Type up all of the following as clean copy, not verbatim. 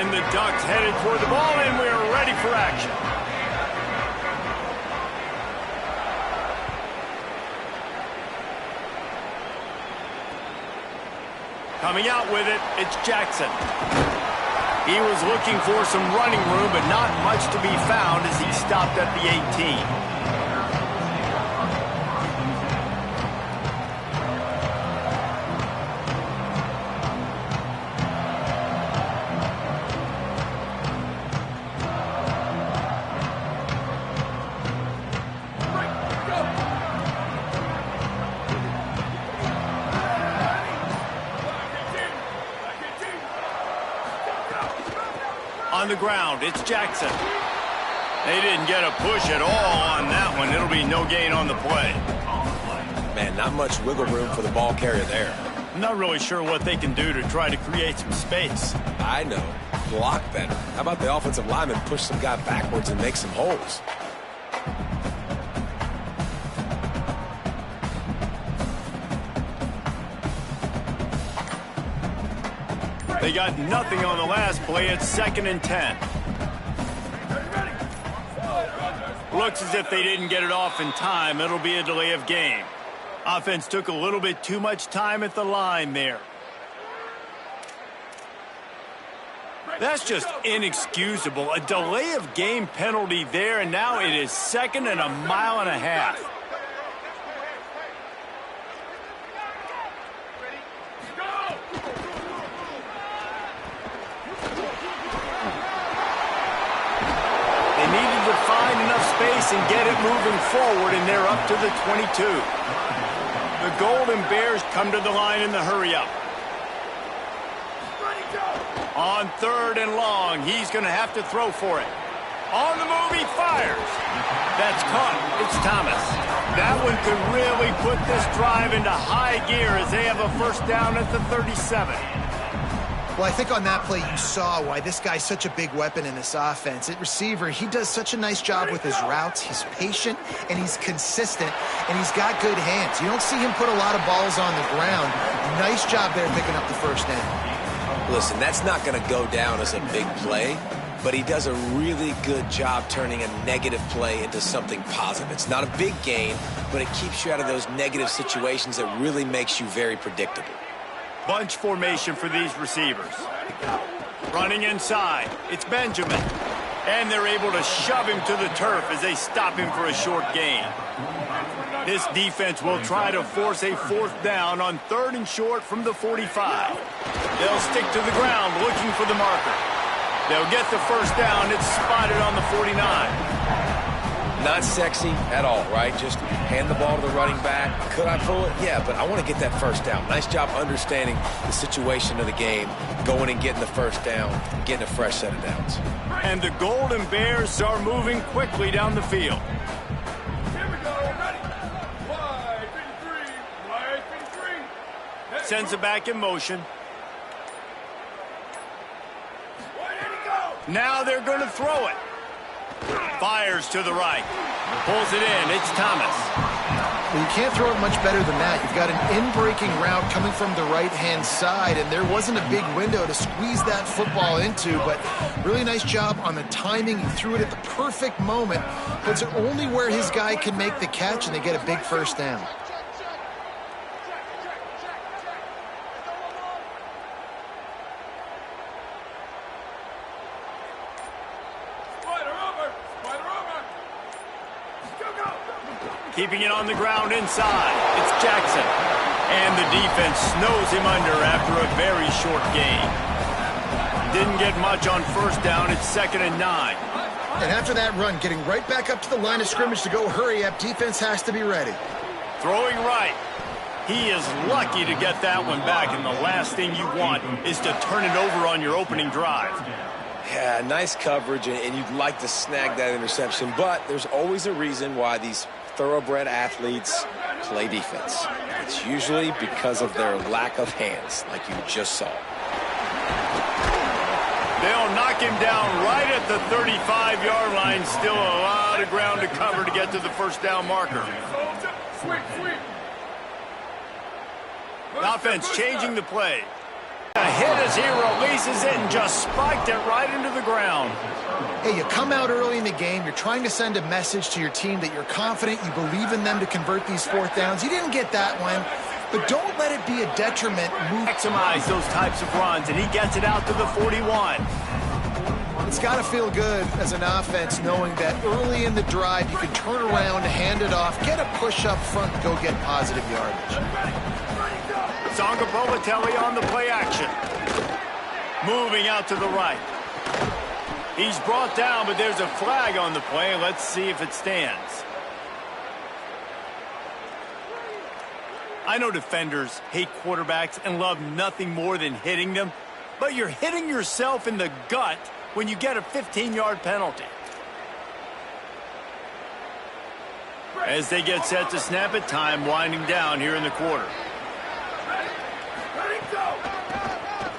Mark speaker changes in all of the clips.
Speaker 1: And the Ducks headed toward the ball, and we're ready for action. Coming out with it, it's Jackson. He was looking for some running room, but not much to be found as he stopped at the 18. On the ground, it's Jackson. They didn't get a push at all on that one. It'll be no gain on the play.
Speaker 2: Man, not much wiggle room for the ball carrier there.
Speaker 1: I'm not really sure what they can do to try to create some space.
Speaker 2: I know. Block better. How about the offensive lineman push some guy backwards and make some holes?
Speaker 1: They got nothing on the last play. It's 2nd and 10. Looks as if they didn't get it off in time. It'll be a delay of game. Offense took a little bit too much time at the line there. That's just inexcusable. A delay of game penalty there, and now it is 2nd and a mile and a half. And get it moving forward, and they're up to the 22. The Golden Bears come to the line in the hurry-up. On 3rd and long, he's going to have to throw for it. On the move, he fires. That's caught. It's Thomas. That one could really put this drive into high gear as they have a first down at the 37.
Speaker 3: Well, I think on that play you saw why this guy's such a big weapon in this offense. At receiver, he does such a nice job with his routes. He's patient, and he's consistent, and he's got good hands. You don't see him put a lot of balls on the ground. Nice job there picking up the first down.
Speaker 2: Listen, that's not going to go down as a big play, but he does a really good job turning a negative play into something positive. It's not a big gain, but it keeps you out of those negative situations that really makes you very predictable.
Speaker 1: Bunch formation for these receivers. Running inside, it's Benjamin. And they're able to shove him to the turf as they stop him for a short gain. This defense will try to force a 4th down on 3rd and short from the 45. They'll stick to the ground looking for the marker. They'll get the first down. It's spotted on the 49.
Speaker 2: Not sexy at all, right? Just hand the ball to the running back. Could I pull it? Yeah, but I want to get that first down. Nice job understanding the situation of the game, going and getting the first down, getting a fresh set of downs.
Speaker 1: And the Golden Bears are moving quickly down the field.
Speaker 4: Here we go, ready. Wide 53.
Speaker 1: Sends it back in motion. Now they're going to throw it. Fires to the right. Pulls it in. It's Thomas.
Speaker 3: Well, you can't throw it much better than that. You've got an in-breaking route coming from the right-hand side, and there wasn't a big window to squeeze that football into, but really nice job on the timing. He threw it at the perfect moment. Puts it only where his guy can make the catch, and they get a big first down.
Speaker 1: Keeping it on the ground inside. It's Jackson. And the defense snows him under after a very short gain. Didn't get much on first down. It's 2nd and 9.
Speaker 3: And after that run, getting right back up to the line of scrimmage to go hurry up, defense has to be ready.
Speaker 1: Throwing right. He is lucky to get that one back, and the last thing you want is to turn it over on your opening drive.
Speaker 2: Yeah, nice coverage, and you'd like to snag that interception, but there's always a reason why these thoroughbred athletes play defense. It's usually because of their lack of hands, like you just saw.
Speaker 1: They'll knock him down right at the 35-yard line. Still a lot of ground to cover to get to the first down marker. The offense changing the play. a hit as he releases it and just spiked it right into the ground.
Speaker 3: Hey, you come out early in the game, you're trying to send a message to your team that you're confident, you believe in them to convert these fourth downs. You didn't get that one, but don't let it be a detriment.
Speaker 1: Maximize those types of runs, and he gets it out to the 41.
Speaker 3: It's got to feel good as an offense knowing that early in the drive you can turn around, hand it off, get a push up front, and go get positive yardage.
Speaker 1: Sanga Bolatelli on the play action. Moving out to the right. He's brought down, but there's a flag on the play. Let's see if it stands. I know defenders hate quarterbacks and love nothing more than hitting them, but you're hitting yourself in the gut when you get a 15-yard penalty. As they get set to snap it, time winding down here in the quarter.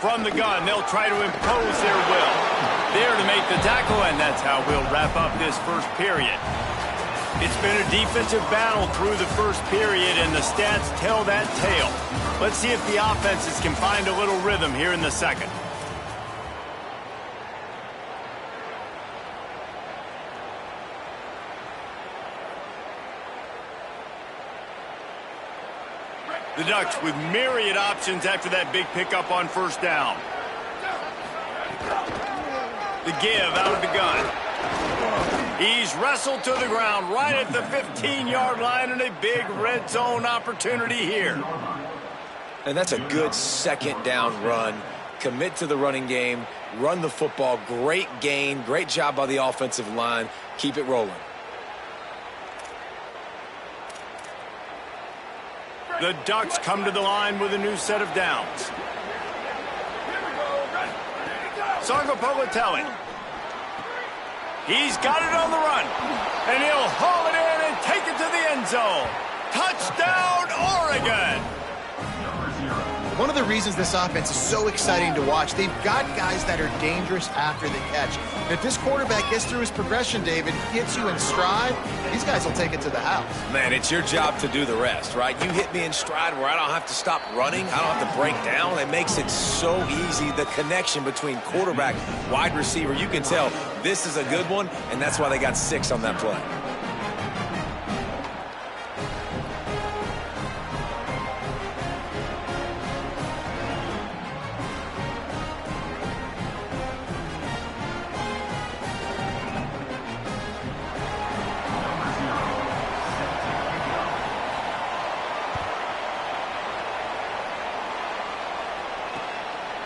Speaker 1: From the gun, they'll try to impose their will. There to make the tackle, and that's how we'll wrap up this first period. It's been a defensive battle through the first period, and the stats tell that tale. Let's see if the offenses can find a little rhythm here in the second. The Ducks with myriad options after that big pickup on first down. The give out of the gun. He's wrestled to the ground right at the 15-yard line, and a big red zone opportunity here.
Speaker 2: And that's a good second down run. Commit to the running game, run the football. Great gain, great job by the offensive line. Keep it rolling.
Speaker 1: The Ducks come to the line with a new set of downs. Sanga Bolatelli. He's got it on the run. And he'll haul it in and take it to the end zone. Touchdown, Oregon!
Speaker 3: One of the reasons this offense is so exciting to watch, they've got guys that are dangerous after the catch. And if this quarterback gets through his progression, David, gets you in stride, these guys will take it to the house.
Speaker 2: Man, it's your job to do the rest, right? You hit me in stride where I don't have to stop running. I don't have to break down. It makes it so easy. The connection between quarterback, wide receiver, you can tell this is a good one, and that's why they got 6 on that play.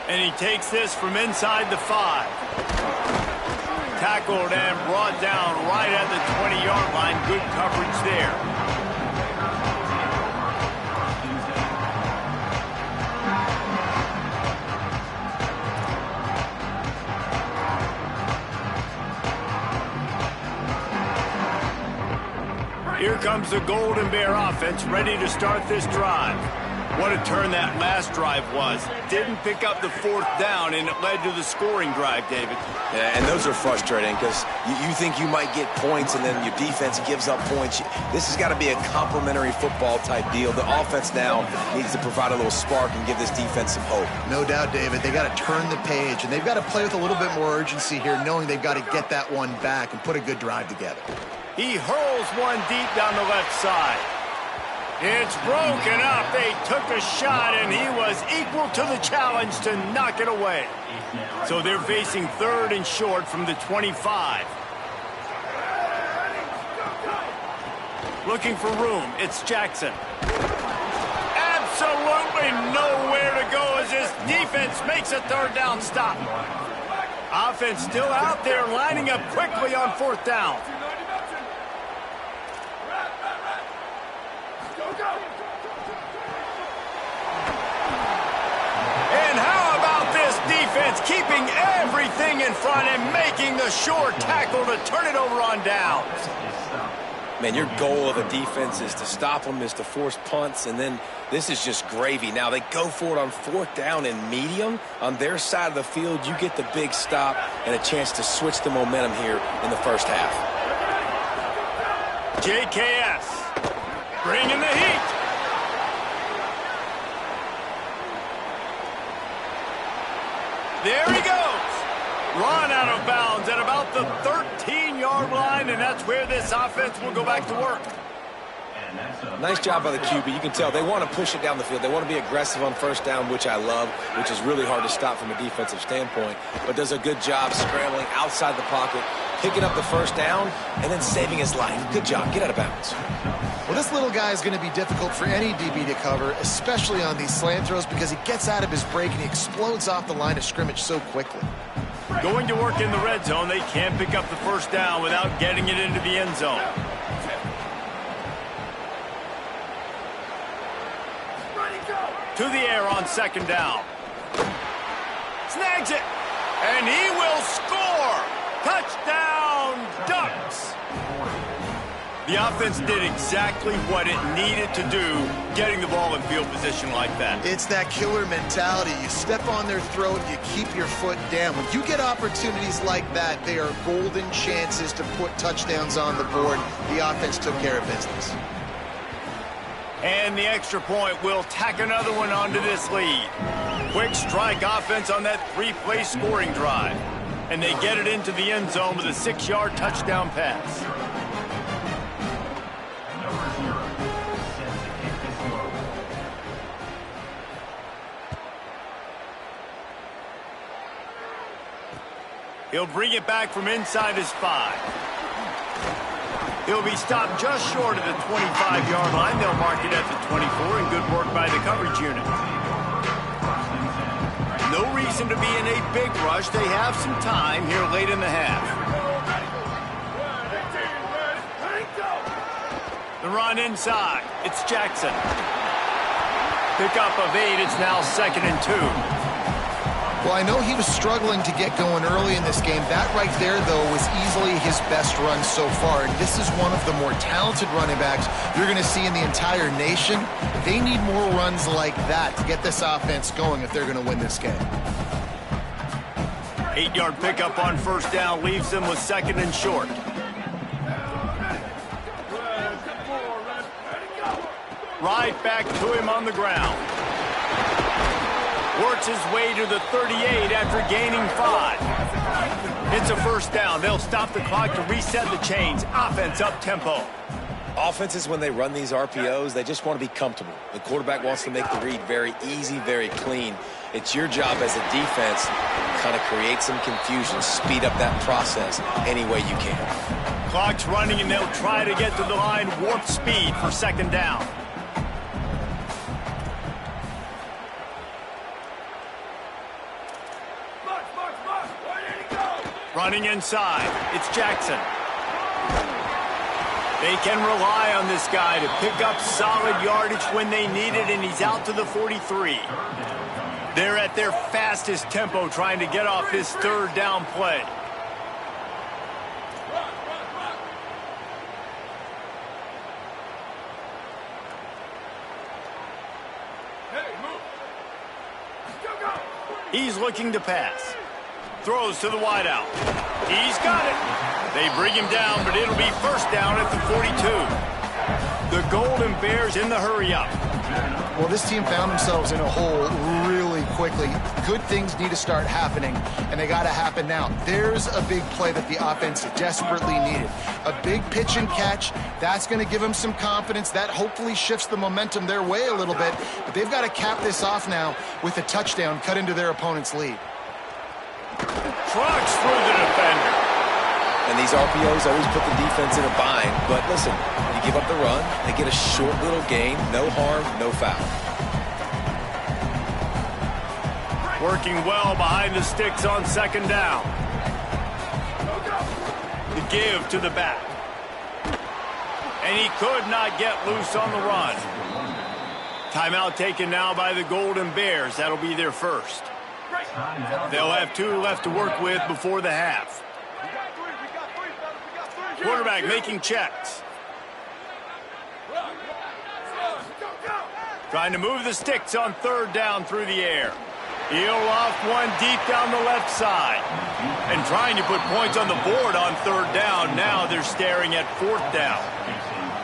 Speaker 1: And he takes this from inside the 5. Tackled and brought down right at the 20-yard line. Good coverage there. Here comes the Golden Bear offense ready to start this drive. What a turn that last drive was. Didn't pick up the 4th down, and it led to the scoring drive, David.
Speaker 2: Yeah, and those are frustrating because you think you might get points, and then your defense gives up points. This has got to be a complementary football type deal. The offense now needs to provide a little spark and give this defense some hope.
Speaker 3: No doubt, David. They got to turn the page, and they've got to play with a little bit more urgency here, knowing they've got to get that one back and put a good drive together.
Speaker 1: He hurls one deep down the left side. It's broken up. They took a shot, and he was equal to the challenge to knock it away. So they're facing 3rd and short from the 25. Looking for room. It's Jackson. Absolutely nowhere to go as this defense makes a 3rd down stop. Offense still out there lining up quickly on 4th down. And how about this defense keeping everything in front and making the sure tackle to turn it over on downs?
Speaker 2: Man, your goal of a defense is to stop them, is to force punts, and then this is just gravy. Now, they go for it on 4th down and medium. On their side of the field, you get the big stop and a chance to switch the momentum here in the first half.
Speaker 1: JKS bringing the heat. There he goes. Run out of bounds at about the 13-yard line, and that's where this offense will go back to work.
Speaker 2: Nice job by the QB. You can tell they want to push it down the field. They want to be aggressive on first down, which I love, which is really hard to stop from a defensive standpoint, but does a good job scrambling outside the pocket, picking up the first down, and then saving his life. Good job. Get out of bounds.
Speaker 3: Well, this little guy is going to be difficult for any DB to cover, especially on these slant throws, because he gets out of his break and he explodes off the line of scrimmage so quickly.
Speaker 1: Going to work in the red zone, they can't pick up the first down without getting it into the end zone. To the air on second down. Snags it. And he will score. Touchdown, Ducks. The offense did exactly what it needed to do, getting the ball in field position like that.
Speaker 3: It's that killer mentality. You step on their throat, you keep your foot down. When you get opportunities like that, they are golden chances to put touchdowns on the board. The offense took care of business.
Speaker 1: And the extra point will tack another one onto this lead. Quick strike offense on that three-play scoring drive. And they get it into the end zone with a 6-yard touchdown pass. He'll bring it back from inside his 5. He'll be stopped just short of the 25-yard line. They'll mark it at the 24, and good work by the coverage unit. No reason to be in a big rush. They have some time here late in the half. The run inside. It's Jackson. Pickup of 8. It's now 2nd and 2.
Speaker 3: Well, I know he was struggling to get going early in this game. That right there, though, was easily his best run so far. And this is one of the more talented running backs you're going to see in the entire nation. They need more runs like that to get this offense going if they're going to win this game.
Speaker 1: 8-yard pickup on first down leaves them with 2nd and short. Right back to him on the ground. Works his way to the 38 after gaining 5. It's a first down. They'll stop the clock to reset the chains. Offense up-tempo.
Speaker 2: Offenses, when they run these RPOs, they just want to be comfortable. The quarterback wants to make the read very easy, very clean. It's your job as a defense to kind of create some confusion, speed up that process any way you can.
Speaker 1: Clock's running, and they'll try to get to the line warp speed for 2nd down. Running inside, it's Jackson. They can rely on this guy to pick up solid yardage when they need it, and he's out to the 43. They're at their fastest tempo trying to get off this 3rd down play. He's looking to pass. Throws to the wideout. He's got it. They bring him down, but it'll be first down at the 42. The Golden Bears in the hurry-up.
Speaker 3: Well, this team found themselves in a hole really quickly. Good things need to start happening, and they got to happen now. There's a big play that the offense desperately needed. A big pitch and catch. That's going to give them some confidence. That hopefully shifts the momentum their way a little bit. But they've got to cap this off now with a touchdown cut into their opponent's lead.
Speaker 1: Trucks through the defender.
Speaker 2: And these RPOs always put the defense in a bind. But listen, you give up the run, they get a short little gain, no harm, no foul.
Speaker 1: Working well behind the sticks on 2nd down. The give to the back. And he could not get loose on the run. Timeout taken now by the Golden Bears. That'll be their first. They'll have 2 left to work with before the half. Quarterback making checks. Trying to move the sticks on 3rd down through the air. He'll off one deep down the left side. And trying to put points on the board on 3rd down. Now they're staring at 4th down.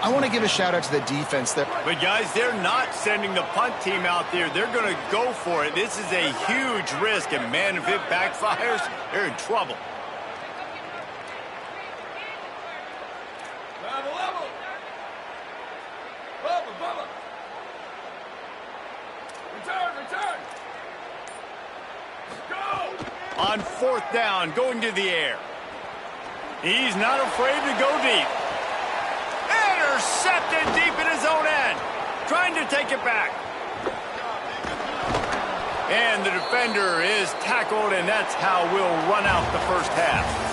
Speaker 3: I want to give a shout out to the defense there.
Speaker 1: But guys, they're not sending the punt team out there. They're going to go for it. This is a huge risk, and man, if it backfires, they're in trouble.
Speaker 4: Level. Bubba. Return. Go!
Speaker 1: On 4th down, going to the air. He's not afraid to go deep. Intercepted deep in his own end. Trying to take it back. And the defender is tackled, and that's how we'll run out the first half.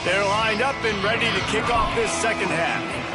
Speaker 1: They're lined up and ready to kick off this second half.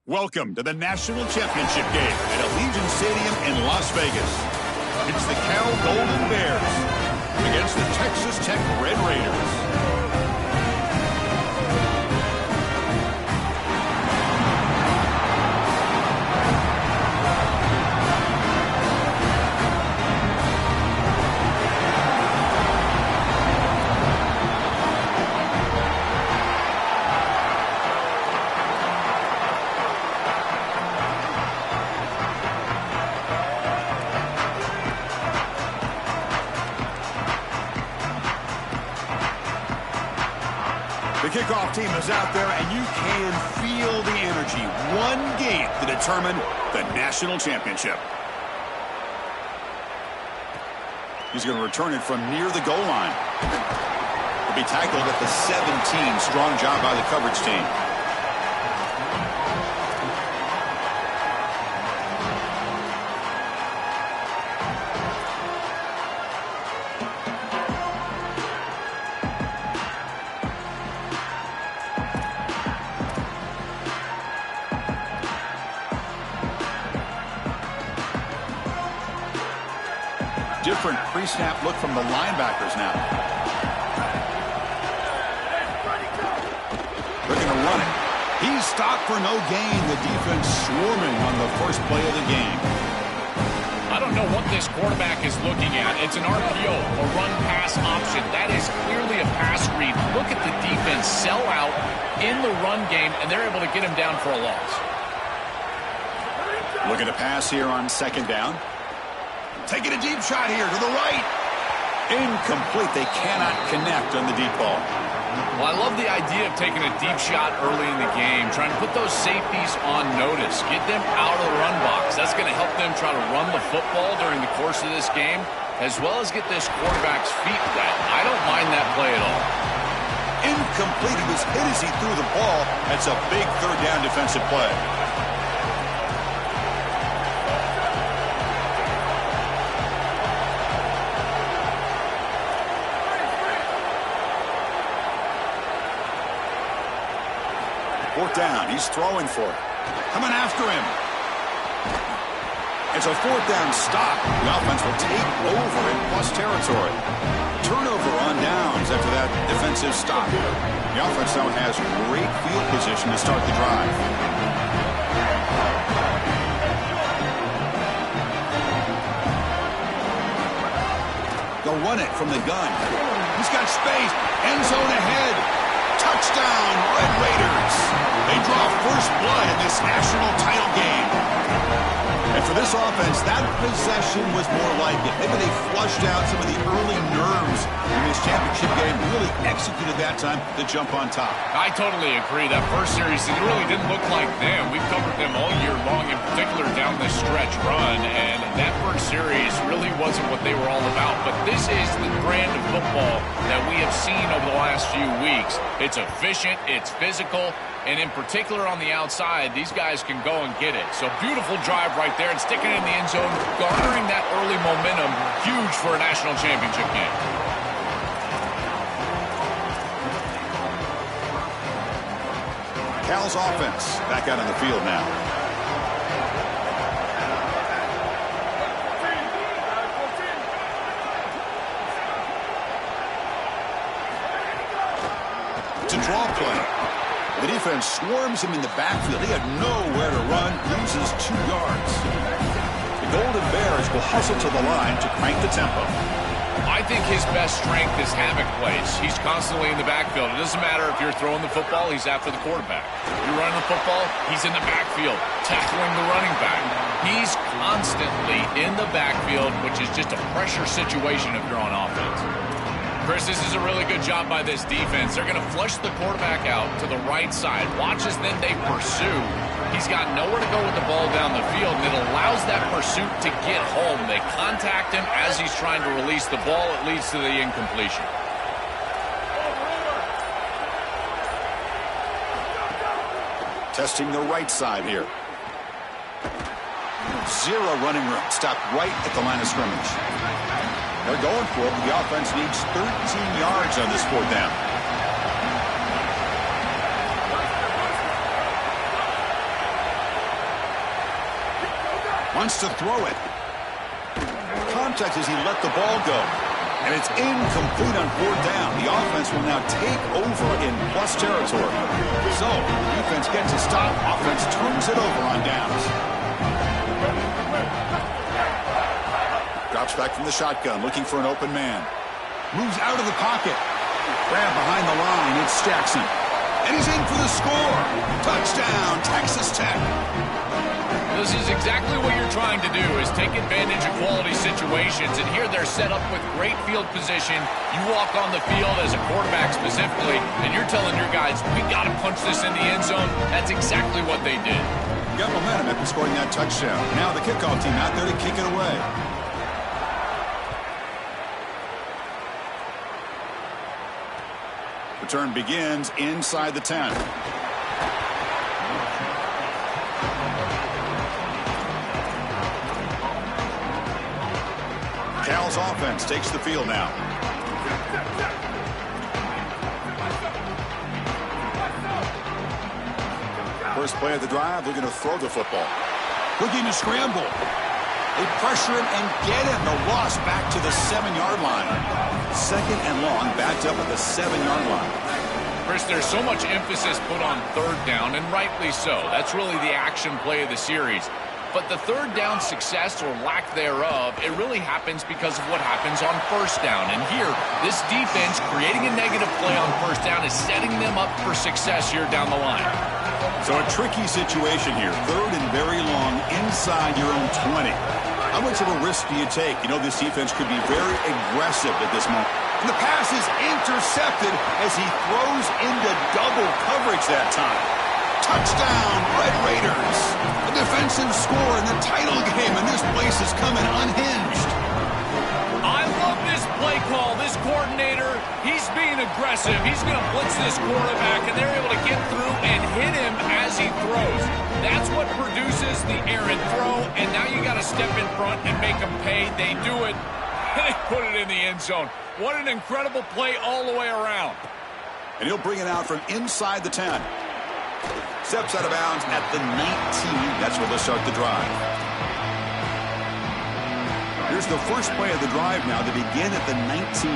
Speaker 5: Welcome to the National Championship game at Allegiant Stadium in Las Vegas. It's the Cal Golden Bears against the Texas Tech Red Raiders. The kickoff team is out there, and you can feel the energy. One game to determine the national championship. He's going to return it from near the goal line. He'll be tackled at the 17. Strong job by the coverage team. Different pre-snap look from the linebackers now. They're going to run it. He's stopped for no gain. The defense swarming on the first play of the game.
Speaker 6: I don't know what this quarterback is looking at. It's an RPO, a run-pass option. That is clearly a pass read. Look at the defense sell out in the run game, and they're able to get him down for a loss.
Speaker 5: Look at a pass here on second down. Taking a deep shot here to the right. Incomplete. They cannot connect on the deep ball.
Speaker 6: Well, I love the idea of taking a deep shot early in the game, trying to put those safeties on notice, get them out of the run box. That's going to help them try to run the football during the course of this game, as well as get this quarterback's feet wet. I don't mind that play at all.
Speaker 5: Incomplete. He was hit as he threw the ball. That's a big third down defensive play. Fourth down. He's throwing for it. Coming after him. It's a fourth down stop. The offense will take over in plus territory. Turnover on downs after that defensive stop. The offense now has great field position to start the drive. They'll run it from the gun. He's got space. End zone ahead. Touchdown, Red Raiders. They draw first blood in this national title game. And for this offense, that possession was more like it. Maybe they flushed out some of the early nerves in this championship game. Really executed that time to jump on top.
Speaker 6: I totally agree. That first series, it really didn't look like them. We've covered them all year long, in particular down this stretch run. And that first series really wasn't what they were all about. But this is the brand of football that we have seen over the last few weeks. It's efficient, it's physical, and in particular on the outside, these guys can go and get it. So beautiful drive right there and sticking it in the end zone, garnering that early momentum, huge for a national championship game.
Speaker 5: Cal's offense back out on the field now. It's a draw play. The defense swarms him in the backfield. He had nowhere to run, loses 2 yards. The Golden Bears will hustle to the line to crank the tempo.
Speaker 6: I think his best strength is havoc plays. He's constantly in the backfield. It doesn't matter if you're throwing the football, he's after the quarterback. You're running the football, he's in the backfield, tackling the running back. He's constantly in the backfield, which is just a pressure situation if you're on offense. Chris, this is a really good job by this defense. They're going to flush the quarterback out to the right side. Watch as then they pursue. He's got nowhere to go with the ball down the field, and it allows that pursuit to get home. They contact him as he's trying to release the ball. It leads to the incompletion.
Speaker 5: Testing the right side here. 0 running room. Stopped right at the line of scrimmage. They're going for it, but the offense needs 13 yards on this fourth down. Wants to throw it. Contact as he let the ball go. And it's incomplete on 4th down. The offense will now take over in plus territory. So, defense gets a stop. Offense turns it over on downs. Drops back from the shotgun, looking for an open man. Moves out of the pocket. Grab behind the line. It's Jackson. And he's in for the score. Touchdown, Texas Tech.
Speaker 6: This is exactly what you're trying to do, is take advantage of quality situations. And here they're set up with great field position. You walk on the field as a quarterback specifically, and you're telling your guys, we got to punch this in the end zone. That's exactly what they did.
Speaker 5: Got momentum after scoring that touchdown. Now the kickoff team out there to kick it away. Return begins inside the 10. Cal's offense takes the field now. First play of the drive, looking to throw the football. Looking to scramble. They pressure him and get him. The loss back to the 7-yard line. 2nd and long, backed up at the 7-yard line.
Speaker 6: Chris, there's so much emphasis put on 3rd down, and rightly so. That's really the action play of the series. But the 3rd down success or lack thereof, it really happens because of what happens on 1st down. And here, this defense creating a negative play on 1st down is setting them up for success here down the line.
Speaker 5: So a tricky situation here. 3rd and very long inside your own 20. How much of a risk do you take? You know, this defense could be very aggressive at this moment. And the pass is intercepted as he throws into double coverage that time. Touchdown, Red Raiders. A defensive score in the title game, and this place is coming unhinged.
Speaker 6: I love this play call. This coordinator, he's being aggressive. He's going to blitz this quarterback, and they're able to get through and hit him as he throws. That's what produces the errant throw, and now you got to step in front and make them pay. They do it, and they put it in the end zone. What an incredible play all the way around.
Speaker 5: And he'll bring it out from inside the 10. Steps out of bounds at the 19. That's where they'll start the drive. Here's the first play of the drive now to begin at the 19.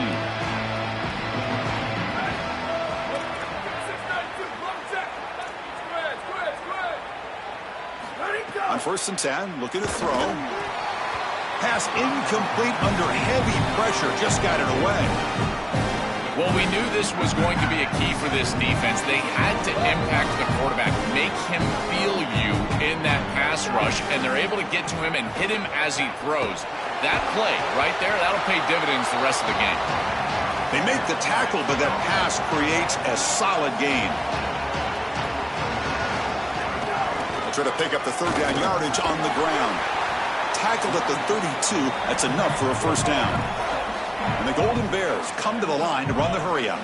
Speaker 5: On 1st and 10, looking to throw. Pass incomplete under heavy pressure. Just got it away.
Speaker 6: Well, we knew this was going to be a key for this defense. They had to impact the quarterback, make him feel you in that pass rush, and they're able to get to him and hit him as he throws. That play right there, that'll pay dividends the rest of the game.
Speaker 5: They make the tackle, but that pass creates a solid gain. They'll try to pick up the 3rd down yardage on the ground. Tackled at the 32. That's enough for a 1st down. And the Golden Bears come to the line to run the hurry-up.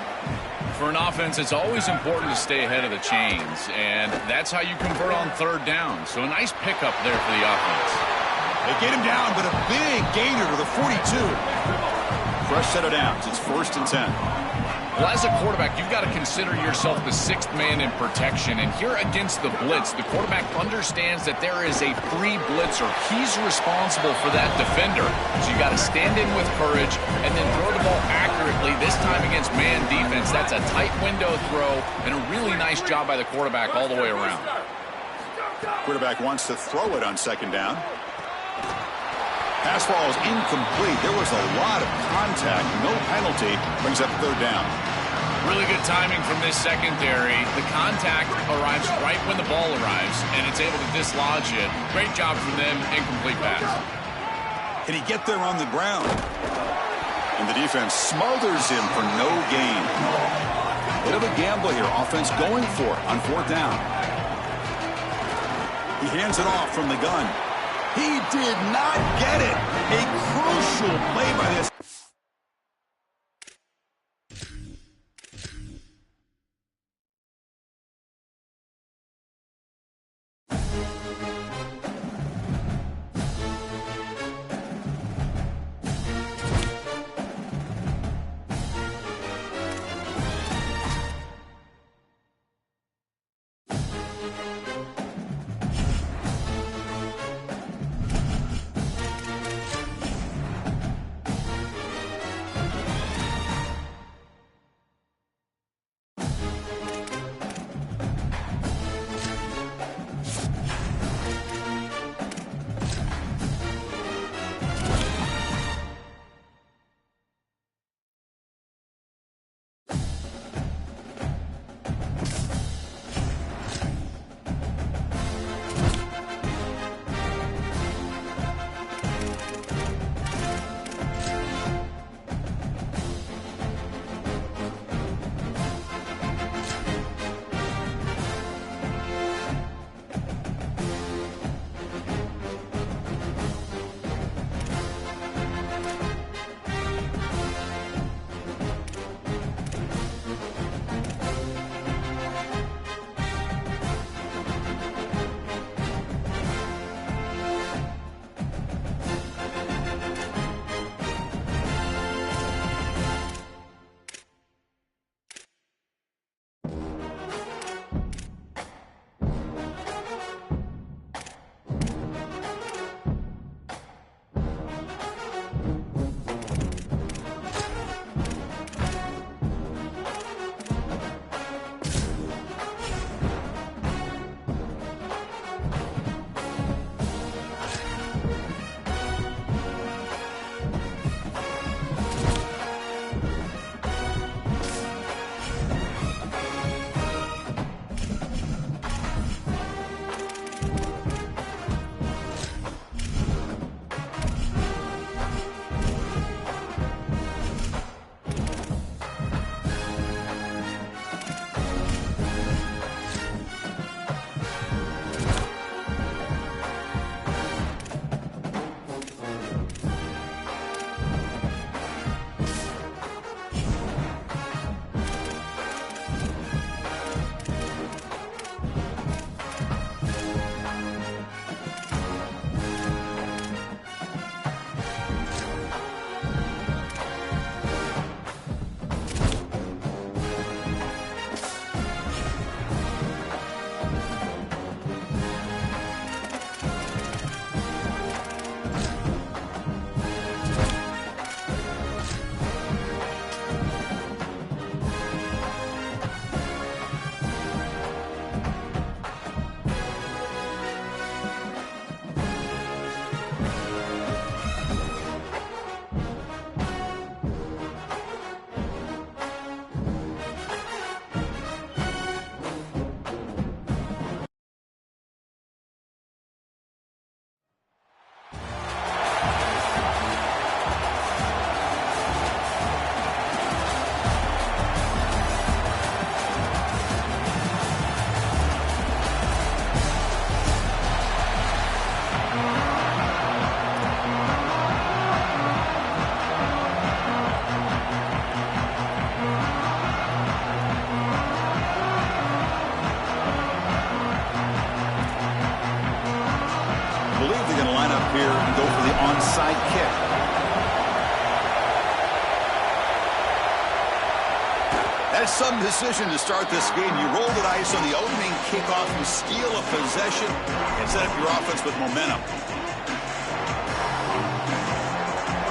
Speaker 6: For an offense, it's always important to stay ahead of the chains, and that's how you convert on 3rd down. So a nice pickup there for the offense.
Speaker 5: They get him down, but a big gainer to the 42. Fresh set of downs. It's 1st and 10.
Speaker 6: Well, as a quarterback, you've got to consider yourself the 6th man in protection. And here against the blitz, the quarterback understands that there is a free blitzer. He's responsible for that defender. So you got to stand in with courage and then throw the ball accurately. This time against man defense, that's a tight window throw and a really nice job by the quarterback all the way around.
Speaker 5: Quarterback wants to throw it on 2nd down. Pass ball is incomplete. There was a lot of contact. No penalty. Brings up 3rd down.
Speaker 6: Really good timing from this secondary. The contact arrives right when the ball arrives, and it's able to dislodge it. Great job from them. Incomplete pass.
Speaker 5: Can he get there on the ground? And the defense smothers him for no gain. Bit of a gamble here. Offense going for it on 4th down. He hands it off from the gun. He did not get it. A crucial play by this. up here and go for the onside kick. That's some decision to start this game. You roll the dice on the opening kickoff. You steal a possession and set up your offense with momentum.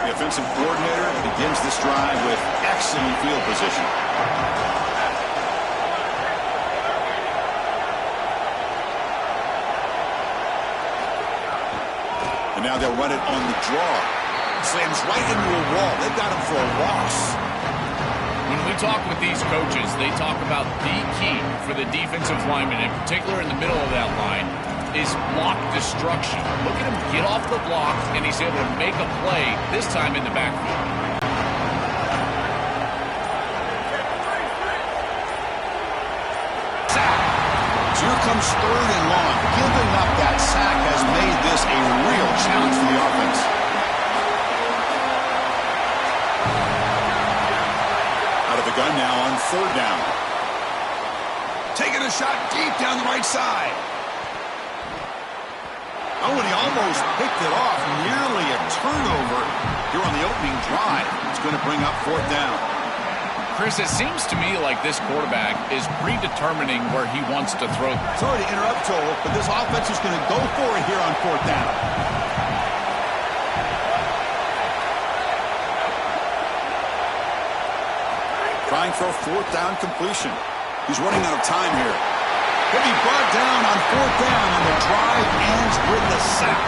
Speaker 5: The offensive coordinator begins this drive with excellent field position. And now they'll run it on the draw. Slams right into a wall. They've got him for a loss.
Speaker 6: When we talk with these coaches, they talk about the key for the defensive lineman, in particular in the middle of that line, is block destruction. Look at him get off the block, and he's able to make a play, this time in the backfield.
Speaker 5: Sack. So here comes 3rd and long. Giving up that sack has made this a real challenge for the offense. Out of the gun now on 3rd down. Taking a shot deep down the right side. Oh, and he almost picked it off. Nearly a turnover here on the opening drive. It's going to bring up 4th down.
Speaker 6: Chris, it seems to me like this quarterback is predetermining where he wants to throw.
Speaker 5: Sorry to interrupt, Joel, but this offense is going to go for it here on 4th down. Trying for a 4th down completion. He's running out of time here. He'll be brought down on 4th down, and the drive ends with the sack.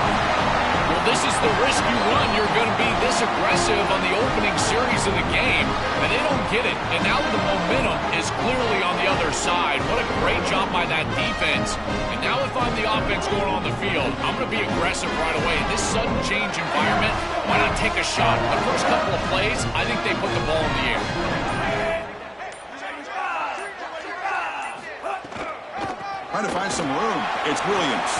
Speaker 6: Well, this is the risk you run. You're going to be this aggressive on the opening series of the game, and they don't get it. And now the momentum is clearly on the other side. What a great job by that defense. And now if I'm the offense going on the field, I'm going to be aggressive right away. In this sudden change environment, why not take a shot? The first couple of plays, I think they put the ball in the air.
Speaker 5: Trying to find some room. It's Williams.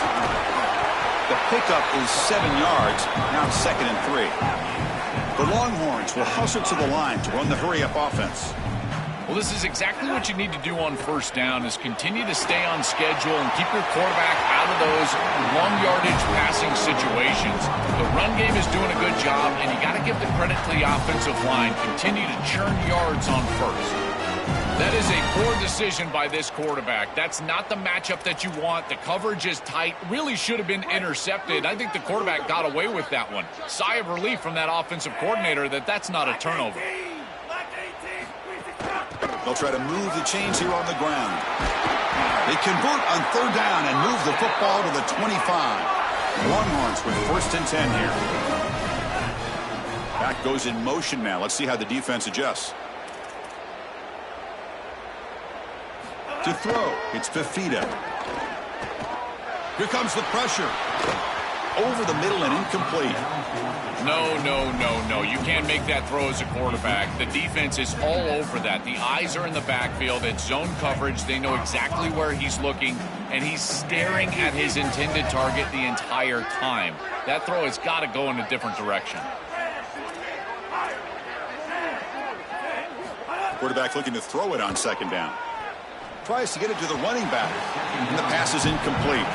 Speaker 5: The pickup is 7 yards. Now it's 2nd and 3. The Longhorns will hustle to the line to run the hurry-up offense.
Speaker 6: Well, this is exactly what you need to do on 1st down, is continue to stay on schedule and keep your quarterback out of those long-yardage passing situations. The run game is doing a good job, and you got to give the credit to the offensive line. Continue to churn yards on 1st. That is a poor decision by this quarterback. That's not the matchup that you want. The coverage is tight. Really should have been intercepted. I think the quarterback got away with that one. Sigh of relief from that offensive coordinator that that's not a turnover.
Speaker 5: They'll try to move the chains here on the ground. They convert on 3rd down and move the football to the 25. Longhorns with 1st and 10 here. Back goes in motion now. Let's see how the defense adjusts. To throw, it's Fifita. Here comes the pressure. Over the middle and incomplete.
Speaker 6: No. You can't make that throw as a quarterback. The defense is all over that. The eyes are in the backfield. It's zone coverage. They know exactly where he's looking, and he's staring at his intended target the entire time. That throw has got to go in a different direction.
Speaker 5: Quarterback looking to throw it on 2nd down. Tries to get it to the running back. And the pass is incomplete.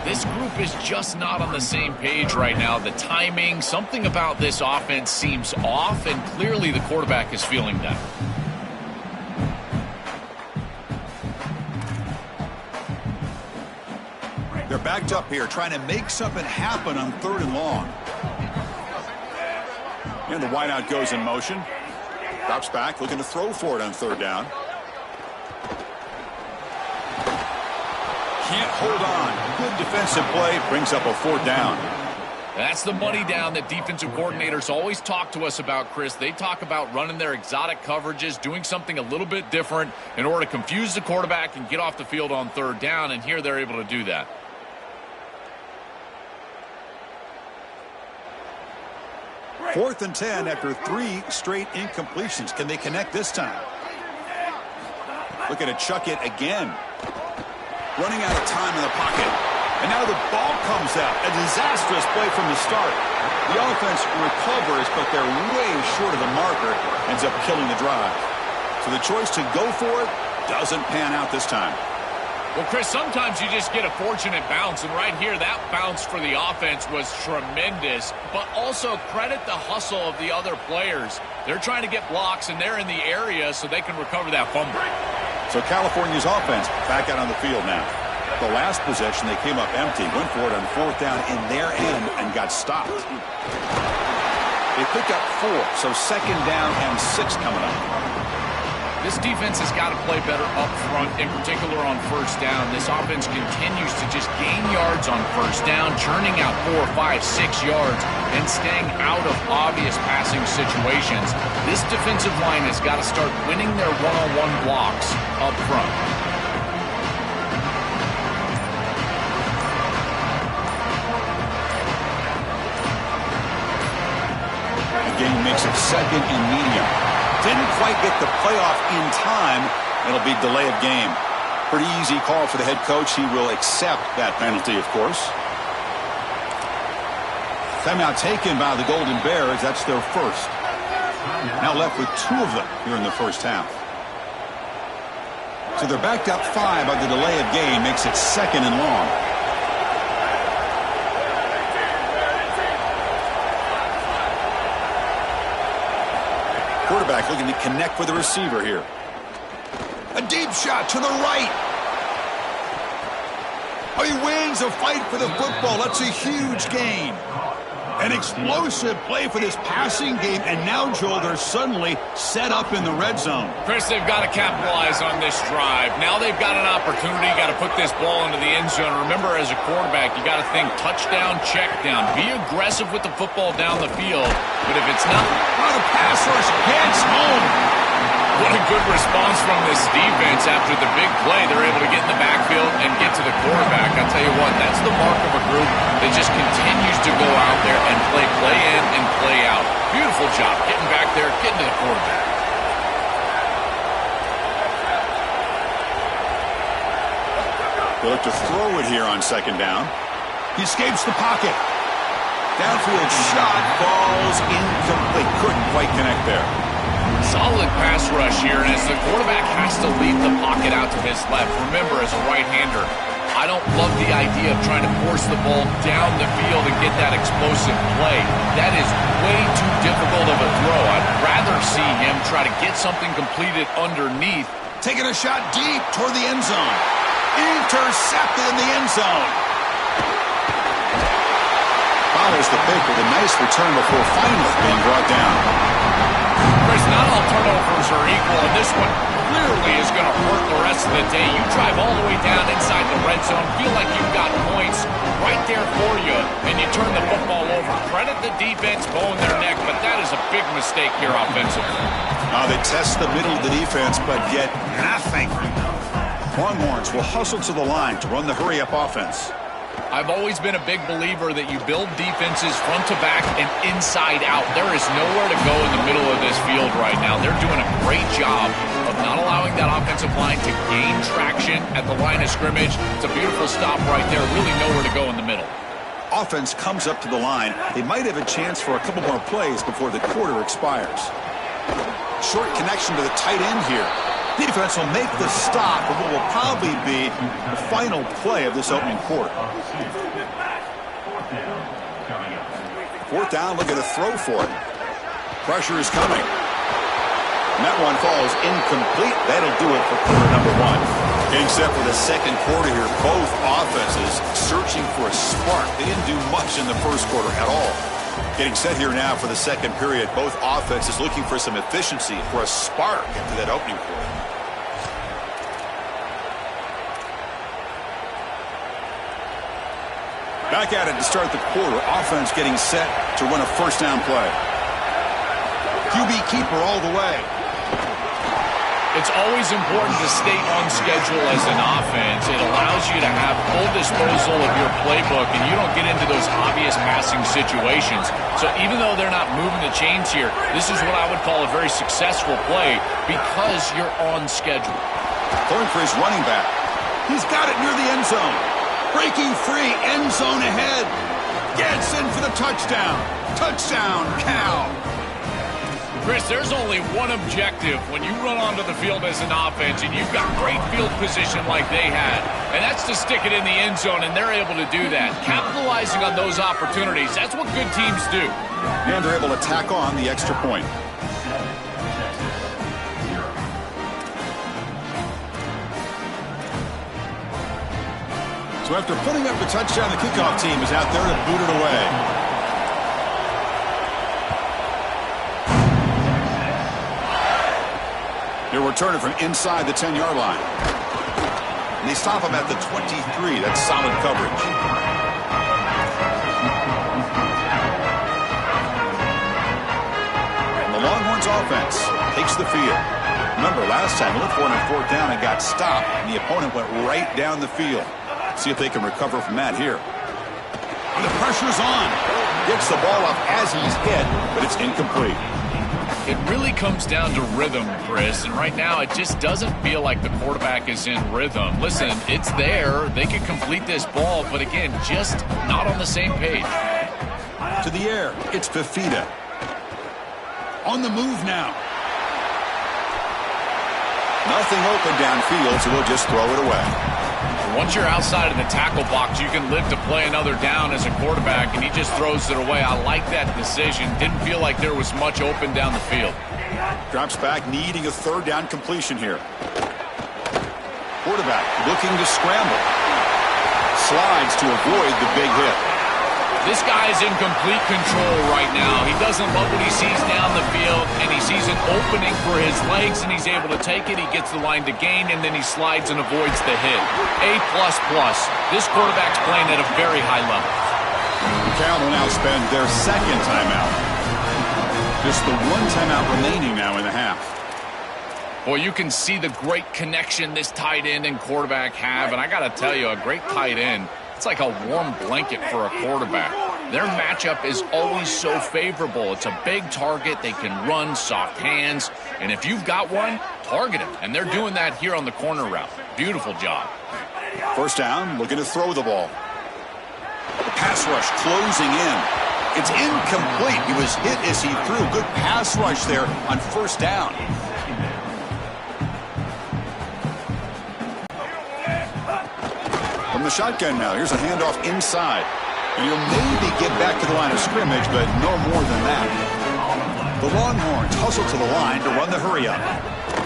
Speaker 6: This group is just not on the same page right now. The timing, something about this offense seems off, and clearly the quarterback is feeling that.
Speaker 5: They're backed up here, trying to make something happen on 3rd and long. And the wideout goes in motion. Drops back, looking to throw for it on 3rd down. Can't hold on. Good defensive play. Brings up a 4th down.
Speaker 6: That's the money down that defensive coordinators always talk to us about, Chris. They talk about running their exotic coverages, doing something a little bit different in order to confuse the quarterback and get off the field on 3rd down, and here they're able to do that.
Speaker 5: Fourth and 10 after 3 straight incompletions. Can they connect this time? Looking to chuck it again. Running out of time in the pocket. And now the ball comes out. A disastrous play from the start. The offense recovers, but they're way short of the marker. Ends up killing the drive. So the choice to go for it doesn't pan out this time.
Speaker 6: Well, Chris, sometimes you just get a fortunate bounce, and right here, that bounce for the offense was tremendous, but also credit the hustle of the other players. They're trying to get blocks, and they're in the area so they can recover that fumble.
Speaker 5: So California's offense back out on the field now. The last possession, they came up empty, went for it on 4th down in their end and got stopped. They pick up 4, so 2nd down and 6 coming up.
Speaker 6: This defense has got to play better up front, in particular on 1st down. This offense continues to just gain yards on 1st down, churning out 4, 5, 6 yards, and staying out of obvious passing situations. This defensive line has got to start winning their one-on-one blocks up front.
Speaker 5: The game makes it 2nd and medium. Didn't quite get the playoff in time. It'll be delay of game. Pretty easy call for the head coach. He will accept that penalty, of course. Timeout taken by the Golden Bears. That's their first. Now left with 2 of them here in the first half. So they're backed up 5 on the delay of game. Makes it 2nd and long. Quarterback looking to connect with the receiver here. A deep shot to the right. Oh, he wins a fight for the football. That's a huge gain. An explosive play for this passing game, and now, Joel, they're suddenly set up in the red zone.
Speaker 6: Chris, they've got to capitalize on this drive. Now they've got an opportunity. You got to put this ball into the end zone. Remember, as a quarterback, you got to think touchdown, check down. Be aggressive with the football down the field. But if it's not,
Speaker 5: The pass rush gets home.
Speaker 6: what a good response from this defense after the big play. They're able to get in the backfield and get to the quarterback. I'll tell you what, that's the mark of a group that just continues to go out there and play in and play out. Beautiful job getting back there, getting to the quarterback.
Speaker 5: They look to throw it here on 2nd down. He escapes the pocket. Downfield shot falls incomplete. Couldn't quite connect there.
Speaker 6: Solid pass rush here, and as the quarterback has to leave the pocket out to his left. Remember, as a right-hander, I don't love the idea of trying to force the ball down the field and get that explosive play. That is way too difficult of a throw. I'd rather see him try to get something completed underneath.
Speaker 5: Taking a shot deep toward the end zone. Intercepted in the end zone. Follows the pick with a nice return before finally being brought down.
Speaker 6: Chris, not all turnovers are equal, and this one clearly is going to hurt the rest of the day. You drive all the way down inside the red zone, feel like you've got points right there for you, and you turn the football over. Credit the defense bowing their neck, but that is a big mistake here offensively.
Speaker 5: Now they test the middle of the defense, but get nothing. Longhorns will hustle to the line to run the hurry-up offense.
Speaker 6: I've always been a big believer that you build defenses front to back and inside out. There is nowhere to go in the middle of this field right now. They're doing a great job of not allowing that offensive line to gain traction at the line of scrimmage. It's a beautiful stop right there. Really nowhere to go in the middle.
Speaker 5: Offense comes up to the line. They might have a chance for a couple more plays before the quarter expires. Short connection to the tight end here. Defense will make the stop for what will probably be the final play of this opening quarter. 4th down, looking to throw for it. Pressure is coming. And that one falls incomplete. That'll do it for quarter number 1. Getting set for the 2nd quarter here. Both offenses searching for a spark. They didn't do much in the 1st quarter at all. Getting set here now for the 2nd period. Both offenses looking for some efficiency, for a spark after that opening quarter. Back at it to start the quarter. Offense getting set to run a 1st down play. QB keeper all the way.
Speaker 6: It's always important to stay on schedule as an offense. It allows you to have full disposal of your playbook, and you don't get into those obvious passing situations. So even though they're not moving the chains here, this is what I would call a very successful play because you're on schedule.
Speaker 5: Going for his running back. He's got it near the end zone. Breaking free, end zone ahead. Gets in for the touchdown. Touchdown, Cal.
Speaker 6: Chris, there's only one objective when you run onto the field as an offense and you've got great field position like they had, and that's to stick it in the end zone, and they're able to do that. Capitalizing on those opportunities, that's what good teams do.
Speaker 5: And they're able to tack on the extra point. So after putting up the touchdown, the kickoff team is out there to boot it away. They're returning from inside the 10-yard line. And they stop him at the 23. That's solid coverage. And the Longhorns offense takes the field. Remember, last time they looked for it on fourth down and got stopped, and the opponent went right down the field. See if they can recover from that here. And the pressure's on. Gets the ball up as he's hit, but it's incomplete.
Speaker 6: It really comes down to rhythm, Chris, and right now it just doesn't feel like the quarterback is in rhythm. Listen, it's there. They can complete this ball, but again, just not on the same page.
Speaker 5: To the air, it's Fifita. On the move now. Nothing open downfield, so we'll just throw it away.
Speaker 6: Once you're outside of the tackle box, you can live to play another down as a quarterback, and he just throws it away. I like that decision. Didn't feel like there was much open down the field.
Speaker 5: Drops back, needing a third down completion here. Quarterback looking to scramble. Slides to avoid the big hit.
Speaker 6: This guy is in complete control right now. He doesn't love what he sees down the field, and he sees an opening for his legs, and he's able to take it. He gets the line to gain, and then he slides and avoids the hit. A++. This quarterback's playing at a very high level.
Speaker 5: The Cal will now spend their second timeout. Just the one timeout remaining now in the half.
Speaker 6: Boy, you can see the great connection this tight end and quarterback have, and I got to tell you, a great tight end, it's like a warm blanket for a quarterback. Their matchup is always so favorable. It's a big target. They can run, soft hands. And if you've got one, target him. And they're doing that here on the corner route. Beautiful job.
Speaker 5: First down, looking to throw the ball. The pass rush closing in. It's incomplete. He was hit as he threw. Good pass rush there on first down. From the shotgun now, here's a handoff inside. And he'll maybe get back to the line of scrimmage, but no more than that. The Longhorns hustle to the line to run the hurry up.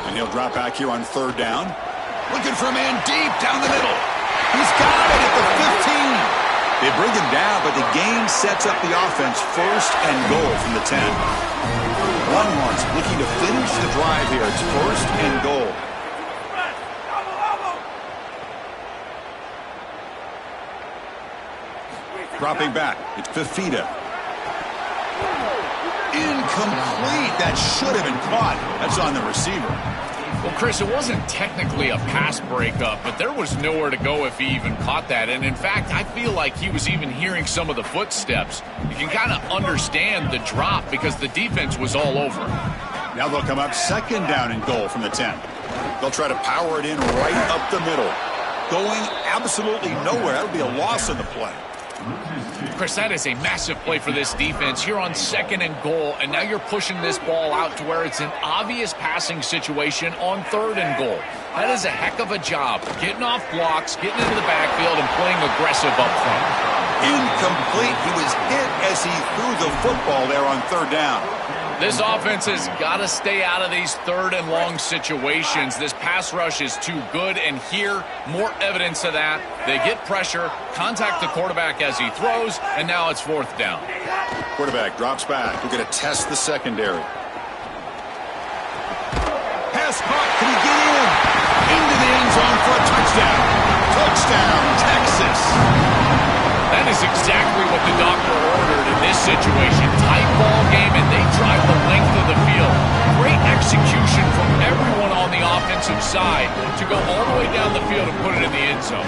Speaker 5: And he'll drop back here on third down. Looking for a man deep down the middle. He's got it at the 15. They bring him down, but the gain sets up the offense first and goal from the 10. Longhorns looking to finish the drive here. It's first and goal. Dropping back, it's Fifita. Incomplete. That should have been caught. That's on the receiver.
Speaker 6: Well, Chris, it wasn't technically a pass breakup, but there was nowhere to go if he even caught that. And in fact, I feel like he was even hearing some of the footsteps. You can kind of understand the drop because the defense was all over.
Speaker 5: Now they'll come up second down and goal from the 10. They'll try to power it in right up the middle. Going absolutely nowhere. That'll be a loss in the play.
Speaker 6: Chris, that is a massive play for this defense here on second and goal, and now you're pushing this ball out to where it's an obvious passing situation on third and goal. That is a heck of a job, getting off blocks, getting into the backfield, and playing aggressive up front.
Speaker 5: Incomplete. He was hit as he threw the football there on third down.
Speaker 6: This offense has got to stay out of these third and long situations. This pass rush is too good, and here, more evidence of that. They get pressure, contact the quarterback as he throws, and now it's fourth down.
Speaker 5: Quarterback drops back. We're going to test the secondary. Pass caught. Can he get in? Into the end zone for a touchdown. Touchdown, Texas.
Speaker 6: That is exactly what the doctor ordered in this situation. Tight ball game, and they drive the length of the field. Great execution from everyone on the offensive side to go all the way down the field and put it in the end zone.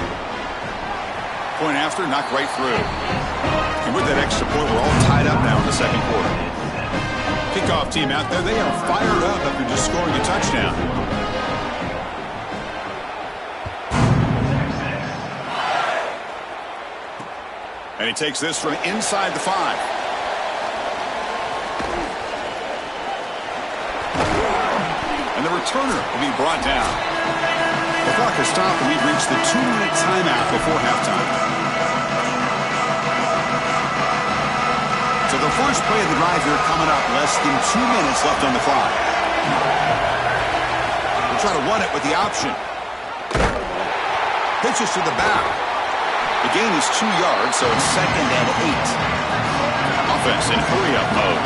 Speaker 5: Point after, knocked right through. And with that extra point, we're all tied up now in the second quarter. Kickoff team out there, they are fired up after just scoring a touchdown. And he takes this from inside the 5. returner will be brought down. The clock has stopped, and we've reached the 2-minute timeout before halftime. So the first play of the drive here coming up, less than 2 minutes left on the clock. We'll try to run it with the option. Pitches to the back. The gain is 2 yards, so it's 2nd and 8. Offense in hurry-up mode.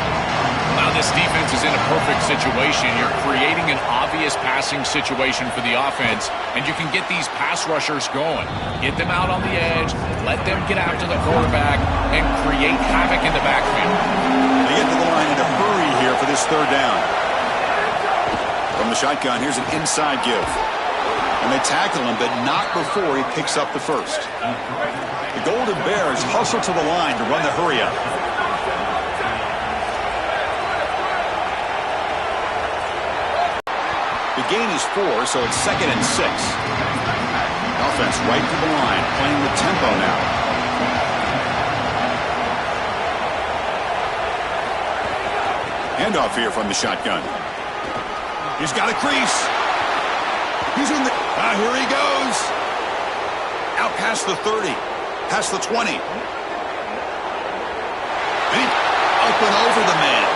Speaker 6: Now this defense is in a perfect situation. You're creating an obvious passing situation for the offense, and you can get these pass rushers going. Get them out on the edge, let them get after the quarterback, and create havoc in the backfield.
Speaker 5: They get to the line in a hurry here for this 3rd down. From the shotgun, here's an inside give. And they tackle him, but not before he picks up the first. The Golden Bears hustle to the line to run the hurry-up. The gain is 4, so it's 2nd and 6. Offense right to the line, playing with tempo now. Handoff here from the shotgun. He's got a crease. He's in the... here he goes. Out past the 30. Past the 20. And he up and over the man.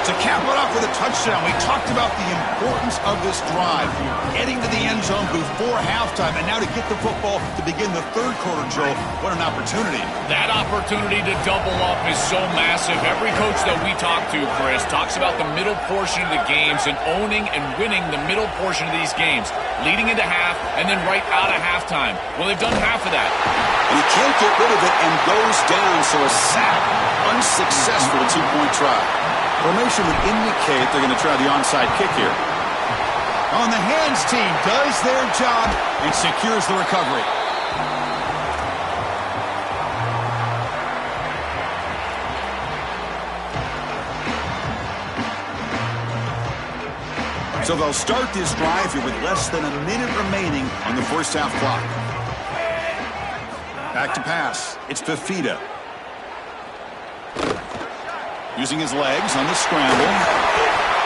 Speaker 5: To cap it off with a touchdown. We talked about the importance of this drive. Getting to the end zone before halftime, and now to get the football to begin the 3rd quarter, Joel. What an opportunity.
Speaker 6: That opportunity to double up is so massive. Every coach that we talk to, Chris, talks about the middle portion of the games and owning and winning the middle portion of these games, leading into half and then right out of halftime. Well, they've done half of that.
Speaker 5: And he can't get rid of it and goes down, so a sack. Unsuccessful 2-point try. Formation would indicate they're going to try the onside kick here. On the hands team does their job and secures the recovery. So they'll start this drive here with less than a minute remaining on the first half clock. Back to pass. It's Fifita. Using his legs on the scramble.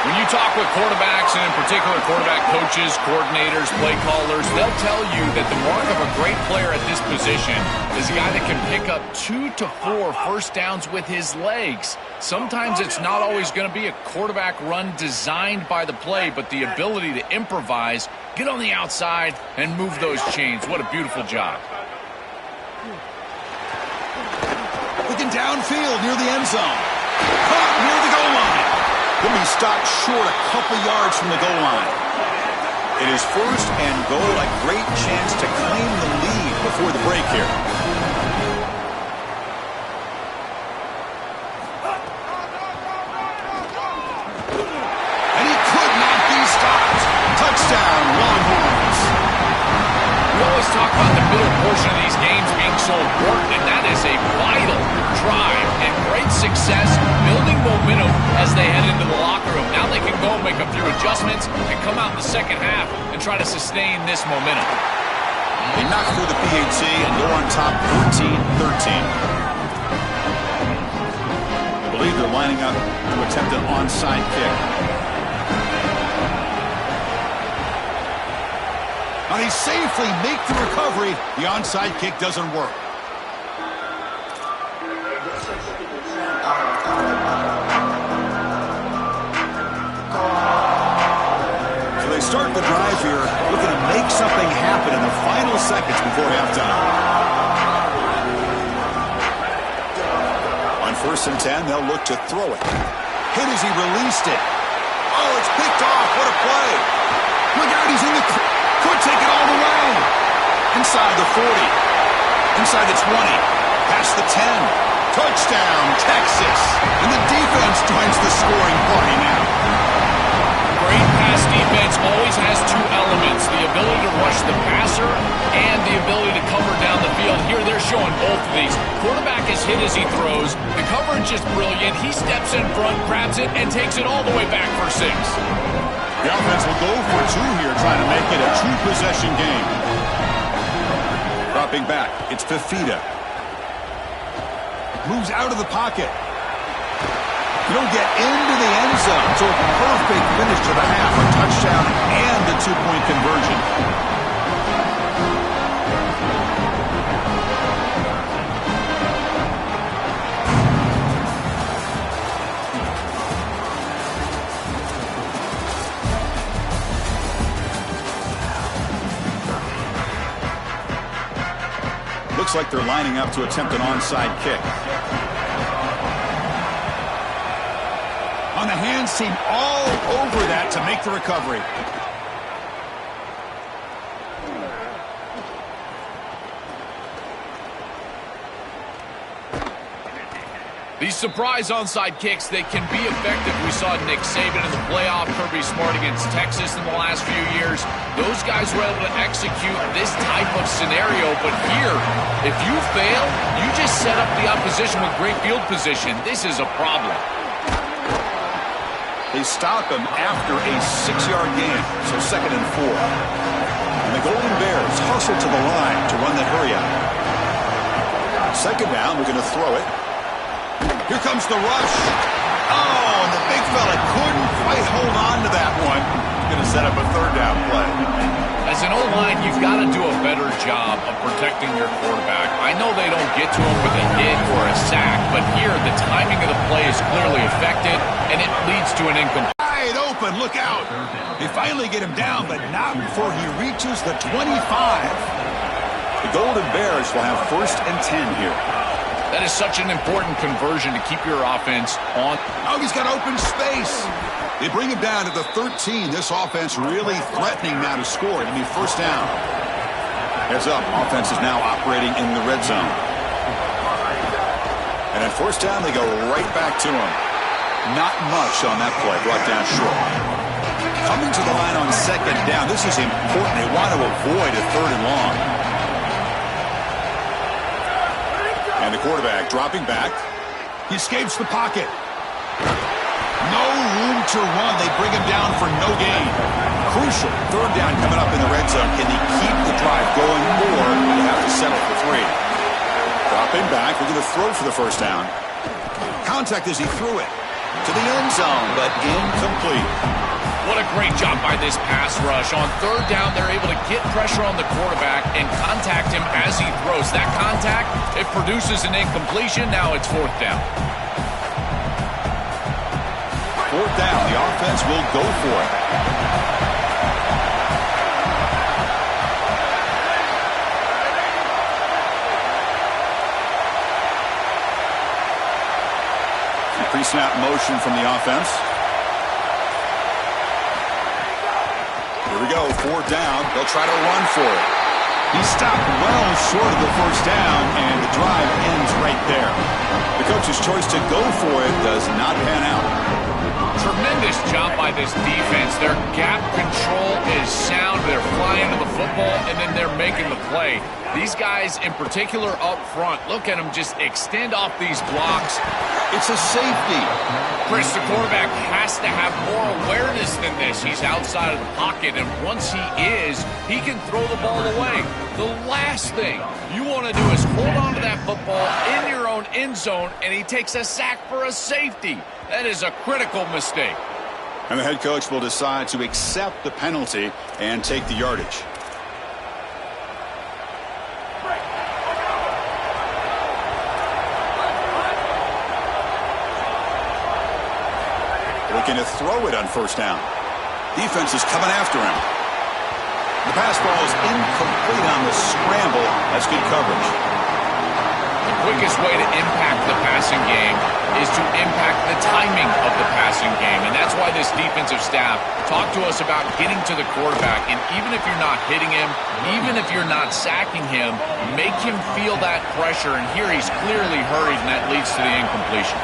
Speaker 6: When you talk with quarterbacks, and in particular quarterback coaches, coordinators, play callers, they'll tell you that the mark of a great player at this position is a guy that can pick up 2 to 4 first downs with his legs. Sometimes it's not always going to be a quarterback run designed by the play, but the ability to improvise, get on the outside, and move those chains. What a beautiful job.
Speaker 5: Looking downfield near the end zone. Caught near the goal line. He'll be stopped short a couple yards from the goal line. It is 1st and goal, a great chance to claim the lead before the break here. And he could not be stopped. Touchdown, Longhorns.
Speaker 6: We always talk about the middle portion of these games being so important, and that is a vital drive and great success, building momentum as they head into the locker room. Now they can go make a few adjustments and come out in the second half and try to sustain this momentum.
Speaker 5: They knock through the PAT and go on top 14-13. I believe they're lining up to attempt an onside kick. Now they safely make the recovery. The onside kick doesn't work. So they start the drive here, looking to make something happen in the final seconds before halftime. On 1st and 10, they'll look to throw it. Hit as he released it. Oh, it's picked off. What a play. Look out, he's in the... Could take it all the way. Inside the 40. Inside the 20. Past the 10. Touchdown, Texas. And the defense joins the scoring party now.
Speaker 6: Great pass defense always has 2 elements, the ability to rush the passer and the ability to cover down the field. Here they're showing both of these. Quarterback is hit as he throws. The coverage is brilliant. He steps in front, grabs it, and takes it all the way back for 6.
Speaker 5: The offense will go for 2 here, trying to make it a 2-possession game. Dropping back, it's Fifita. Moves out of the pocket. He'll get into the end zone. So a perfect finish to the half, a touchdown and a two-point conversion. Looks like they're lining up to attempt an onside kick. On the hands team all over that to make the recovery.
Speaker 6: These surprise onside kicks, they can be effective. We saw Nick Saban in the playoff, Kirby Smart against Texas in the last few years. Those guys were able to execute this type of scenario. But here, if you fail, you just set up the opposition with great field position. This is a problem.
Speaker 5: They stop him after a 6-yard gain, so 2nd and 4. And the Golden Bears hustle to the line to run the hurry up. 2nd down, we're going to throw it. Here comes the rush. Oh, and the big fella couldn't quite hold on to that one. Going to set up a 3rd down play.
Speaker 6: As an O-line, you've got to do a better job of protecting your quarterback. I know they don't get to him with a hit or a sack, but here the timing of the play is clearly affected, and it leads to an incomplete.
Speaker 5: Wide open, look out. They finally get him down, but not before he reaches the 25. The Golden Bears will have 1st and 10 here.
Speaker 6: That is such an important conversion to keep your offense on.
Speaker 5: Oh, he's got open space. They bring him down to the 13. This offense really threatening now to score. It'll be 1st down. Heads up, offense is now operating in the red zone. And at 1st down, they go right back to him. Not much on that play, brought down short. Coming to the line on 2nd down, this is important. They want to avoid a 3rd and long. And the quarterback dropping back. He escapes the pocket. No room to run. They bring him down for no gain. Crucial 3rd down coming up in the red zone. Can he keep the drive going, or will he have to settle for 3? Dropping back. We're going to throw for the 1st down. Contact as he threw it to the end zone, but incomplete.
Speaker 6: What a great job by this pass rush. On 3rd down, they're able to get pressure on the quarterback and contact him as he throws. That contact, it produces an incompletion. Now it's 4th down.
Speaker 5: 4th down, the offense will go for it. Pre-snap motion from the offense. Here we go, 4th down. They'll try to run for it. He stopped well short of the 1st down, and the drive ends right there. The coach's choice to go for it does not pan out.
Speaker 6: Tremendous job by this defense. Their gap control is sound. They're flying to the football, and then they're making the play. These guys in particular up front, look at them just extend off these blocks.
Speaker 5: It's a safety.
Speaker 6: Chris, the quarterback has to have more awareness than this. He's outside of the pocket, and once he is, he can throw the ball away. The last thing you want to do is hold on to that football in your own end zone, and he takes a sack for a safety. That is a critical mistake.
Speaker 5: And the head coach will decide to accept the penalty and take the yardage. Looking to throw it on 1st down. Defense is coming after him. The pass ball is incomplete on the scramble. That's good coverage.
Speaker 6: The quickest way to impact the passing game is to impact the timing of the passing game. And that's why this defensive staff talked to us about getting to the quarterback. And even if you're not hitting him, even if you're not sacking him, make him feel that pressure. And here he's clearly hurried, and that leads to the incompletion.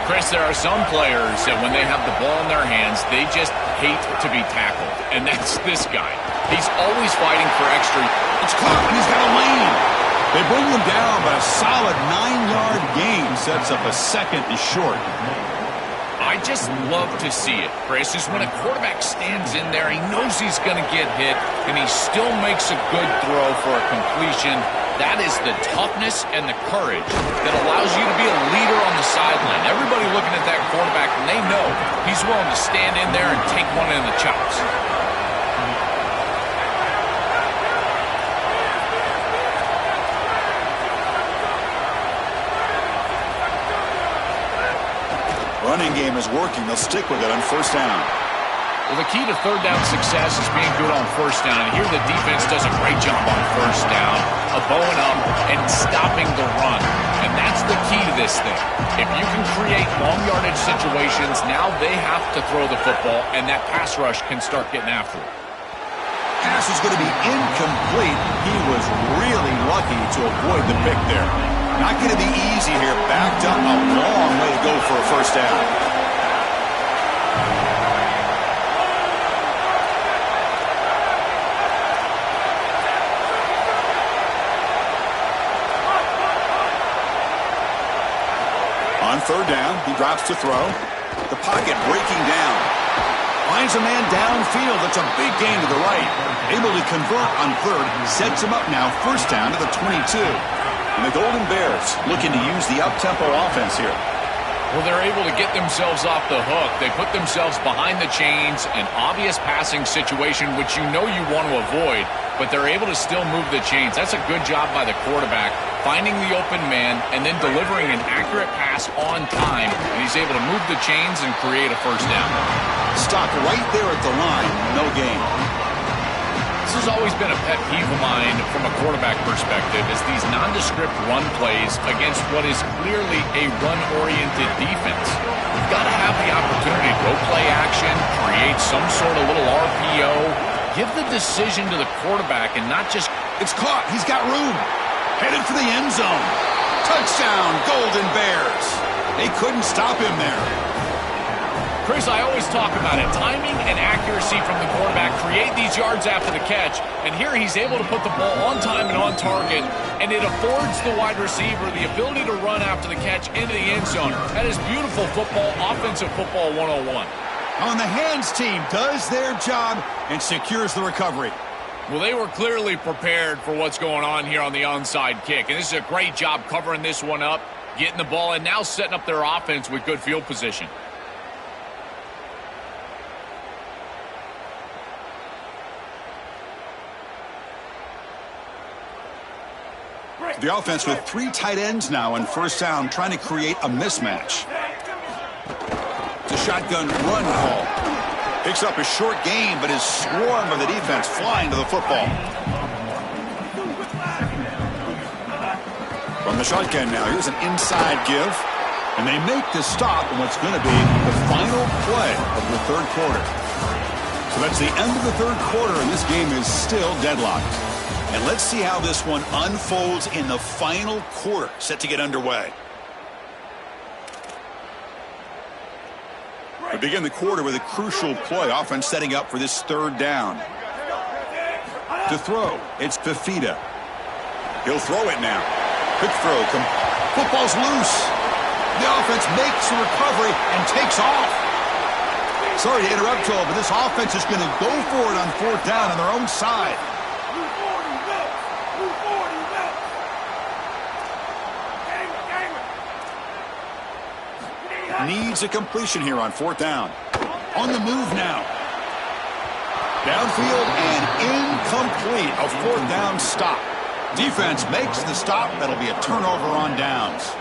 Speaker 6: Chris, there are some players that when they have the ball in their hands, they just hate to be tackled. And that's this guy. He's always fighting for extra.
Speaker 5: It's caught, and he's got a lane. They bring him down, but a solid 9-yard gain sets up a 2nd and short.
Speaker 6: I just love to see it, Chris, is when a quarterback stands in there, he knows he's going to get hit, and he still makes a good throw for a completion. That is the toughness and the courage that allows you to be a leader on the sideline. Everybody looking at that quarterback, and they know he's willing to stand in there and take one in the chops.
Speaker 5: Running game is working. They'll stick with it on first down.
Speaker 6: Well, the key to third down success is being good on first down. And here the defense does a great job on first down of bowing up and stopping the run. And that's the key to this thing. If you can create long yardage situations, now they have to throw the football, and that pass rush can start getting after it.
Speaker 5: Pass is going to be incomplete. He was really lucky to avoid the pick there. Not going to be easy here. Backed up, a long way to go for a first down. On third down, he drops to throw. The pocket breaking down. Finds a man downfield. That's a big gain to the right. Able to convert on third. Sets him up now. First down to the 22. And the Golden Bears looking to use the up-tempo offense here.
Speaker 6: Well, they're able to get themselves off the hook. They put themselves behind the chains, an obvious passing situation, which you know you want to avoid, but they're able to still move the chains. That's a good job by the quarterback, finding the open man and then delivering an accurate pass on time, and he's able to move the chains and create a first down.
Speaker 5: Stopped right there at the line. No gain.
Speaker 6: This has always been a pet peeve of mine from a quarterback perspective is these nondescript run plays against what is clearly a run-oriented defense. You've got to have the opportunity to go play action, create some sort of little RPO, give the decision to the quarterback and not just...
Speaker 5: It's caught. He's got room. Headed for the end zone. Touchdown, Golden Bears. They couldn't stop him there.
Speaker 6: Chris, I always talk about it. Timing and accuracy from the quarterback create these yards after the catch, and here he's able to put the ball on time and on target, and it affords the wide receiver the ability to run after the catch into the end zone. That is beautiful football, offensive football 101.
Speaker 5: On the hands team does their job and secures the recovery.
Speaker 6: Well, they were clearly prepared for what's going on here on the onside kick, and this is a great job covering this one up, getting the ball, and now setting up their offense with good field position.
Speaker 5: The offense with three tight ends now on first down, trying to create a mismatch. It's a shotgun run call. Picks up a short gain, but his swarm of the defense flying to the football. From the shotgun now, here's an inside give. And they make the stop in what's going to be the final play of the third quarter. So that's the end of the third quarter, and this game is still deadlocked. And let's see how this one unfolds in the final quarter, set to get underway. We begin the quarter with a crucial play, offense setting up for this third down. To throw, it's Fifita. He'll throw it now. Quick throw. Football's loose. The offense makes a recovery and takes off. Sorry to interrupt, Joel, but this offense is going to go for it on fourth down on their own side. Needs a completion here on fourth down. On the move now. Downfield and incomplete. A fourth down stop. Defense makes the stop. That'll be a turnover on downs.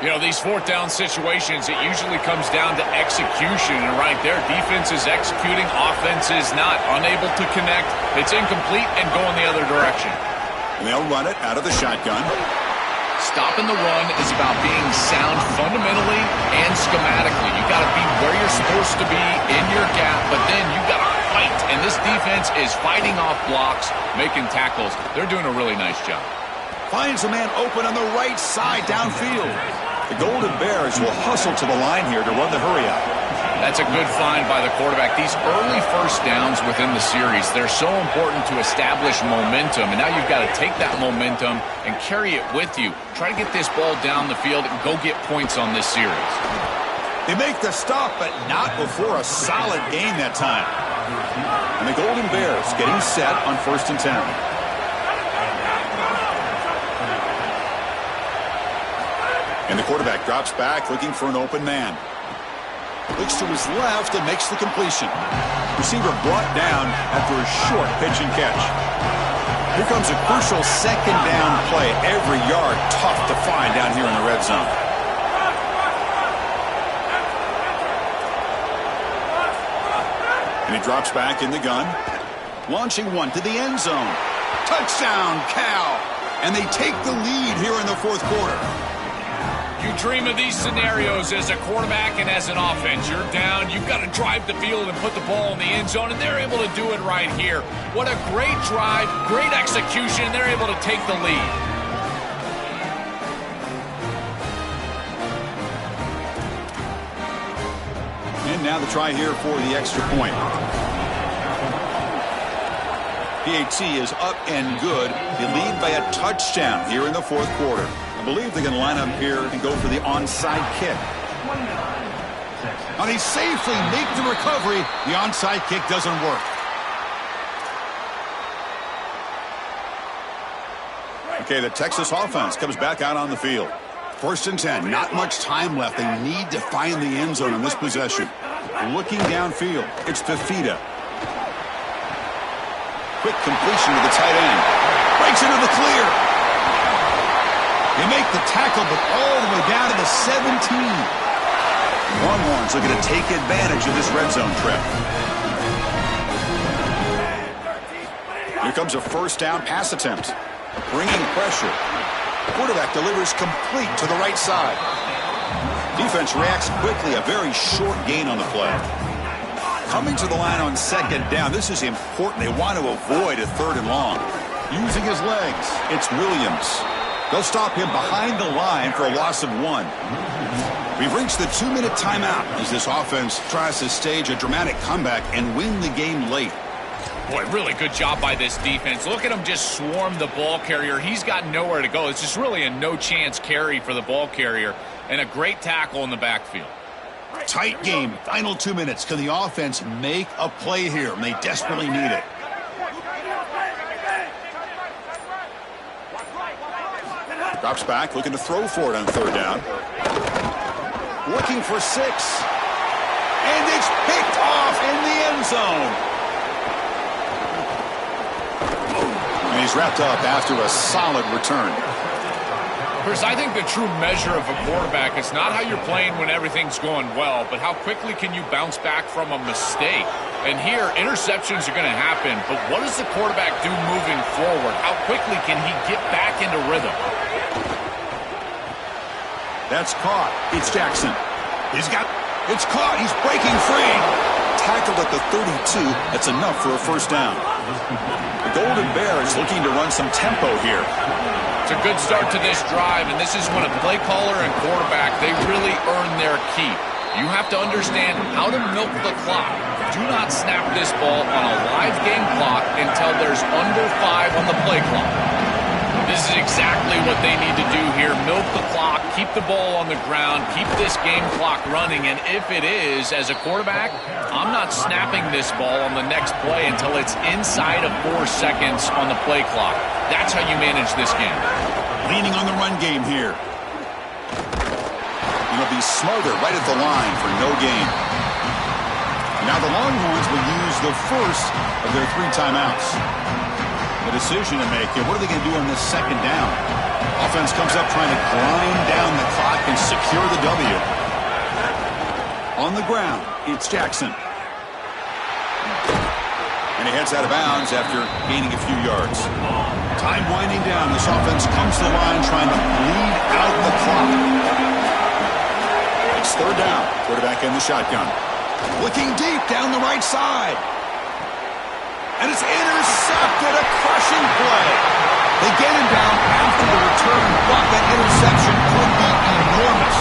Speaker 6: You know, these fourth down situations, it usually comes down to execution. And right there, defense is executing, offense is not. Unable to connect. It's incomplete and going the other direction.
Speaker 5: And they'll run it out of the shotgun.
Speaker 6: Stopping the run is about being sound fundamentally and schematically. You got to be where you're supposed to be in your gap, but then you got to fight. And this defense is fighting off blocks, making tackles. They're doing a really nice job.
Speaker 5: Finds a man open on the right side downfield. The Golden Bears will hustle to the line here to run the hurry up.
Speaker 6: That's a good find by the quarterback. These early first downs within the series, they're so important to establish momentum. And now you've got to take that momentum and carry it with you. Try to get this ball down the field and go get points on this series.
Speaker 5: They make the stop, but not before a solid gain that time. And the Golden Bears getting set on 1st and 10. And the quarterback drops back looking for an open man. Looks to his left and makes the completion. Receiver brought down after a short pitch and catch. Here comes a crucial second down play. Every yard tough to find down here in the red zone. And he drops back in the gun. Launching one to the end zone. Touchdown, Cal. And they take the lead here in the fourth quarter.
Speaker 6: You dream of these scenarios as a quarterback and as an offense. You're down, you've got to drive the field and put the ball in the end zone, and they're able to do it right here. What a great drive, great execution. They're able to take the lead.
Speaker 5: And now the try here for the extra point. PAT is up and good. They lead by a touchdown here in the fourth quarter. I believe they're going to line up here and go for the onside kick. And they safely make the recovery. The onside kick doesn't work. Okay, the Texas offense comes back out on the field. 1st and 10, not much time left. They need to find the end zone in this possession. Looking downfield, it's Fifita. Quick completion to the tight end. Breaks into the clear. They make the tackle, but all the way down to the 17. Longhorns looking to take advantage of this red zone trip. Here comes a first down pass attempt. Bringing pressure. Quarterback delivers complete to the right side. Defense reacts quickly. A very short gain on the play. Coming to the line on second down. This is important. They want to avoid a 3rd and long. Using his legs, it's Williams. They'll stop him behind the line for a loss of 1. We've reached the 2-minute timeout as this offense tries to stage a dramatic comeback and win the game late.
Speaker 6: Boy, really good job by this defense. Look at him just swarm the ball carrier. He's got nowhere to go. It's just really a no-chance carry for the ball carrier, and a great tackle in the backfield.
Speaker 5: Tight game. Final 2 minutes. Can the offense make a play here? And they desperately need it. Drops back, looking to throw for it on 3rd down. Looking for 6. And it's picked off in the end zone. And he's wrapped up after a solid return.
Speaker 6: Chris, I think the true measure of a quarterback is not how you're playing when everything's going well, but how quickly can you bounce back from a mistake. And here, interceptions are going to happen, but what does the quarterback do moving forward? How quickly can he get back into rhythm?
Speaker 5: That's caught. It's Jackson. It's caught. He's breaking free. Tackled at the 32. That's enough for a first down. The Golden Bears looking to run some tempo here.
Speaker 6: It's a good start to this drive, and this is when a play caller and quarterback, they really earn their keep. You have to understand how to milk the clock. Do not snap this ball on a live game clock until there's under 5 on the play clock. This is exactly what they need to do here. Milk the clock, keep the ball on the ground, keep this game clock running, and if it is, as a quarterback, I'm not snapping this ball on the next play until it's inside of 4 seconds on the play clock. That's how you manage this game.
Speaker 5: Leaning on the run game here. It'll be Smother right at the line for no gain. Now the Longhorns will use the first of their 3 timeouts. A decision to make here. What are they going to do on this second down? Offense comes up trying to grind down the clock and secure the W. On the ground, it's Jackson. And he heads out of bounds after gaining a few yards. Time winding down. This offense comes to the line trying to bleed out the clock. It's 3rd down. Quarterback in the shotgun. Looking deep down the right side. And it's intercepted. A crushing play. They get him down after the return, but that interception could be enormous.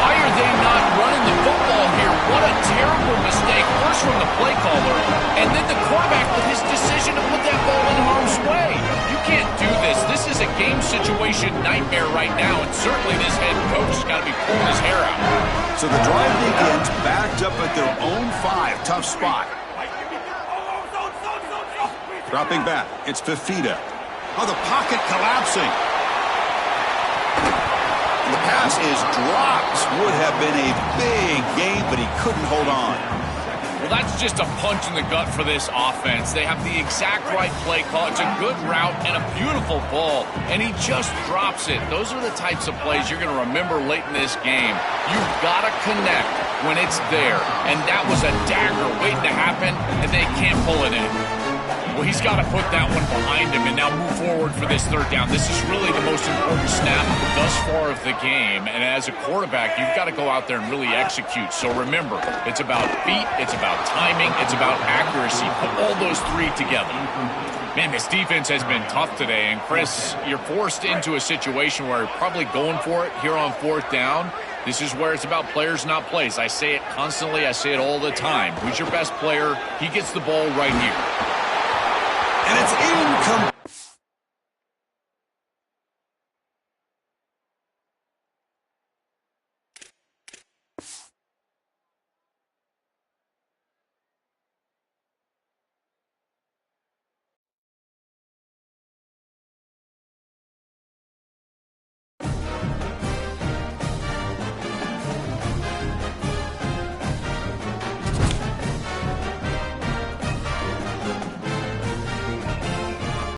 Speaker 6: Why are they not running the football here? What a terrible mistake. First from the play caller, and then the quarterback with his decision to put that ball in harm's way. You can't do this. This is a game situation nightmare right now, and certainly this head coach has got to be pulling his hair out.
Speaker 5: So the drive begins backed up at their own 5. Tough spot. Dropping back, it's Fifita. Oh, the pocket collapsing. And the pass pass is dropped. Would have been a big gain, but he couldn't hold on.
Speaker 6: Well, that's just a punch in the gut for this offense. They have the exact right play call. It's a good route and a beautiful ball, and he just drops it. Those are the types of plays you're going to remember late in this game. You've got to connect when it's there, and that was a dagger waiting to happen, and they can't pull it in. Well, he's got to put that one behind him and now move forward for this third down. This is really the most important snap thus far of the game. And as a quarterback, you've got to go out there and really execute. So remember, it's about feet, it's about timing, it's about accuracy. Put all those three together. Man, this defense has been tough today. And, Chris, you're forced into a situation where you're probably going for it here on fourth down. This is where it's about players, not plays. I say it constantly. I say it all the time. Who's your best player? He gets the ball right here.
Speaker 5: And it's incomplete.